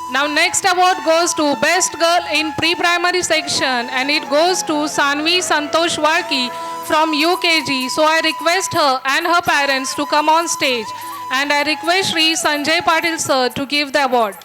Now next award goes to Best Girl in Pre-Primary Section and it goes to Sanvi Santosh Warki from UKG. So I request her and her parents to come on stage and I request Sri Sanjay Patil sir to give the award.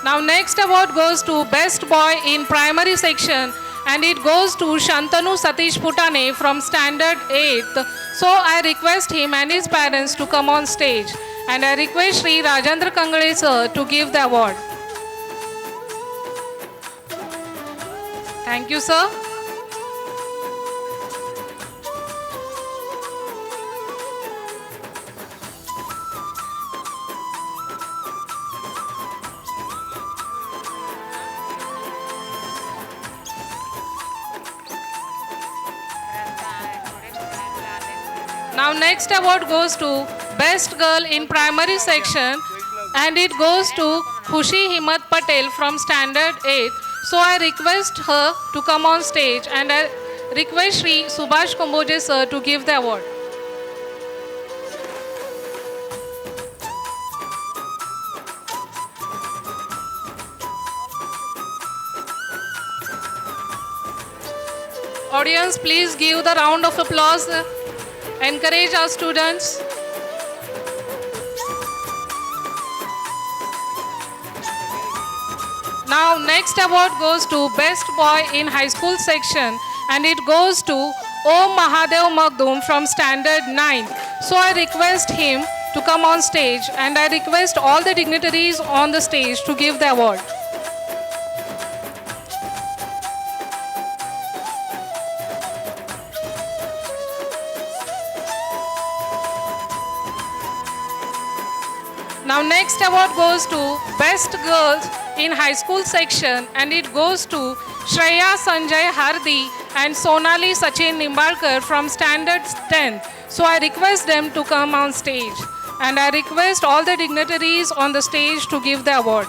Now next award goes to Best Boy in Primary Section and it goes to Shantanu Satish Putane from Standard 8th. So I request him and his parents to come on stage and I request Sri Rajendra Kangale sir to give the award. Thank you sir. Now next award goes to Best Girl in Primary Section and it goes to Khushi Himmat Patel from Standard 8. So I request her to come on stage and I request Sri Subhash Komboje sir to give the award. Audience, please give the round of applause. Encourage our students. Now next award goes to Best Boy in High School Section and it goes to Om Mahadev Magdum from Standard 9. So I request him to come on stage and I request all the dignitaries on the stage to give the award. Now next award goes to Best Girls in High School Section and it goes to Shreya Sanjay Hardi and Sonali Sachin Nimbalkar from Standard 10. So I request them to come on stage and I request all the dignitaries on the stage to give the award.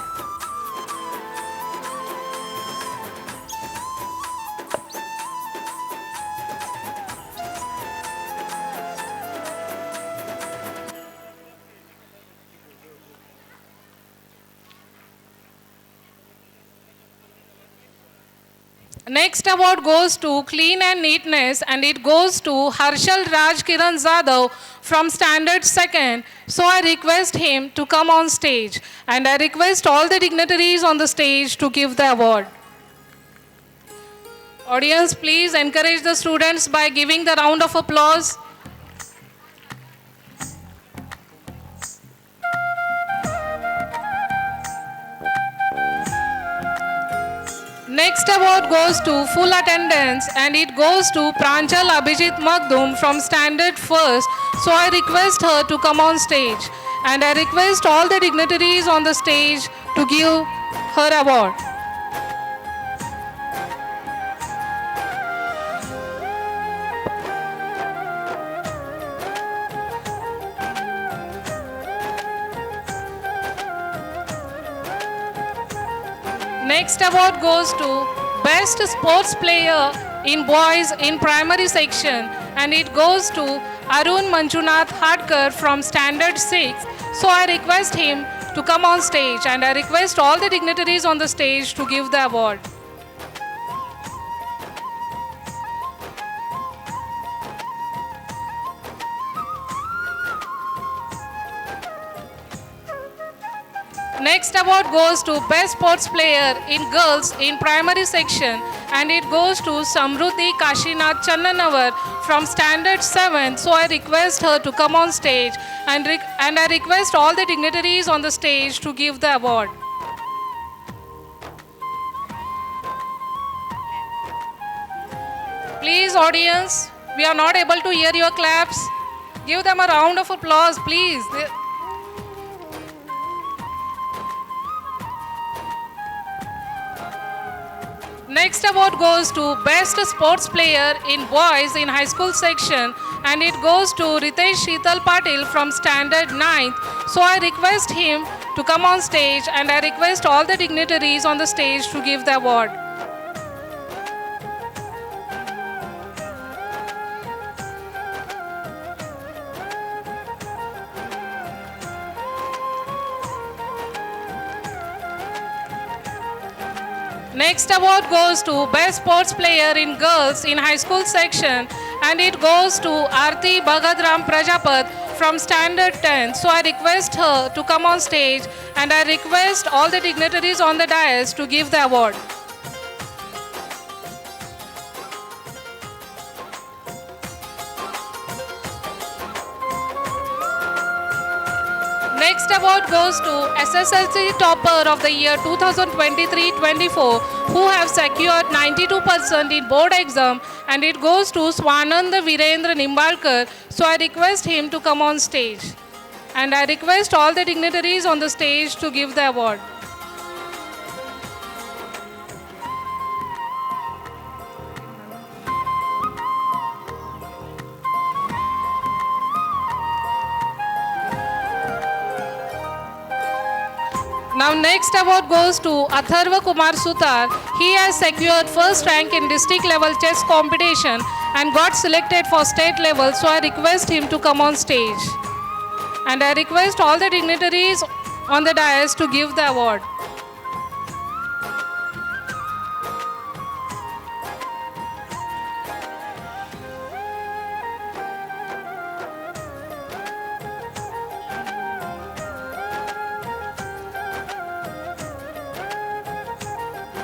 Next award goes to Clean and Neatness and it goes to Harshal Raj Kiran Zadav from Standard 2nd. So I request him to come on stage and I request all the dignitaries on the stage to give the award. Audience, please encourage the students by giving the round of applause. Next award goes to Full Attendance and it goes to Pranjal Abhijit Magdum from Standard 1st. So I request her to come on stage and I request all the dignitaries on the stage to give her award. Next award goes to Best Sports Player in Boys in Primary Section and it goes to Arun Manjunath Hadkar from Standard 6. So I request him to come on stage and I request all the dignitaries on the stage to give the award. Next award goes to Best Sports Player in Girls in Primary Section and it goes to Samruddhi Kashinath Channanavar from Standard 7. So I request her to come on stage and I request all the dignitaries on the stage to give the award. Please audience, we are not able to hear your claps. Give them a round of applause, please. Next award goes to Best Sports Player in Boys in High School Section and it goes to Ritesh Sheetal Patil from Standard 9th. So I request him to come on stage and I request all the dignitaries on the stage to give the award. Next award goes to Best Sports Player in Girls in High School section, and it goes to Aarti Bhagadram Prajapat from Standard 10. So I request her to come on stage, and I request all the dignitaries on the dais to give the award. Next award goes to SSLC Topper of the year 2023-24 who have secured 92% in board exam, and it goes to Swanand Virendra Nimbalkar. So I request him to come on stage, and I request all the dignitaries on the stage to give the award. Now next award goes to Atharva Kumar Sutar. He has secured first rank in district level chess competition and got selected for state level. So I request him to come on stage. And I request all the dignitaries on the dais to give the award.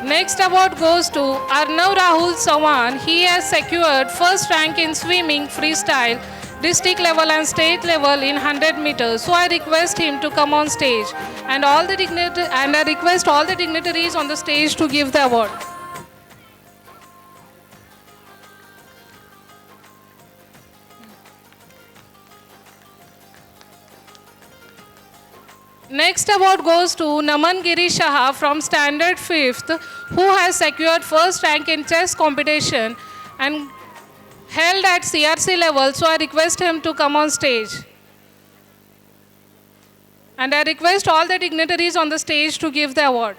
Next award goes to Arnav Rahul Sawan. He has secured first rank in swimming freestyle, district level and state level in 100 meters. So I request him to come on stage, and I request all the dignitaries on the stage to give the award. Next award goes to Naman Giri Shah from Standard 5th, who has secured first rank in chess competition and held at CRC level. So I request him to come on stage. And I request all the dignitaries on the stage to give the award.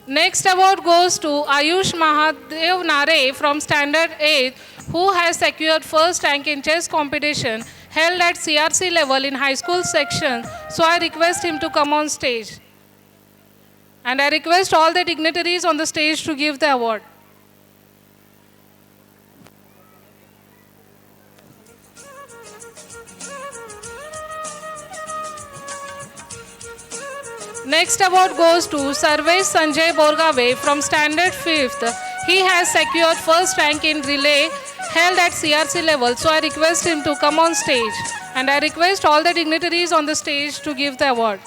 Next award goes to Ayush Mahadev Nare from Standard 8, who has secured first rank in chess competition held at CRC level in high school section. So I request him to come on stage. And I request all the dignitaries on the stage to give the award. Next award goes to Sarvesh Sanjay Borgave from Standard 5th. He has secured first rank in relay held at CRC level. So I request him to come on stage. And I request all the dignitaries on the stage to give the award.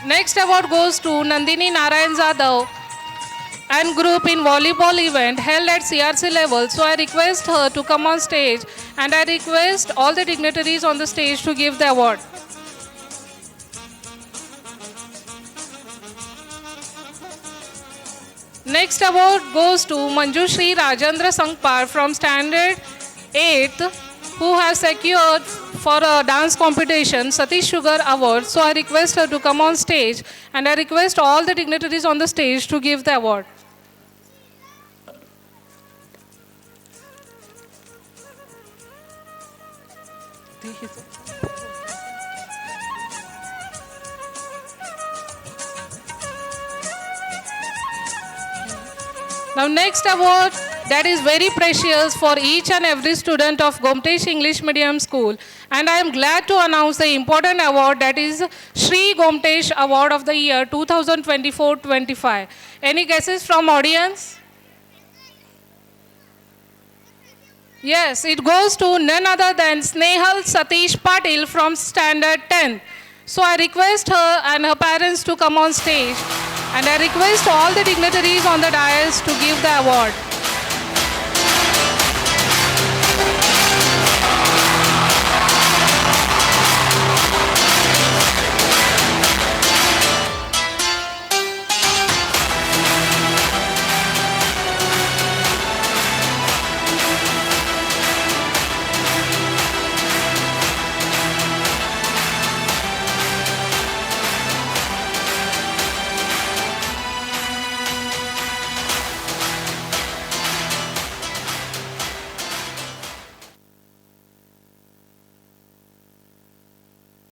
Next award goes to Nandini Narayan Zadav and group in volleyball event held at CRC level. So I request her to come on stage, and I request all the dignitaries on the stage to give the award. Next award goes to Manjushri Rajendra Sangpar from Standard 8th, who has secured for a dance competition Satish Sugar Award. So I request her to come on stage, and I request all the dignitaries on the stage to give the award. Now next award that is very precious for each and every student of Gomtesh English Medium School, and I am glad to announce the important award, that is Shri Gomtesh Award of the year 2024-25. Any guesses from audience? Yes, it goes to none other than Snehal Satish Patil from Standard 10. So I request her and her parents to come on stage, and I request all the dignitaries on the dais to give the award.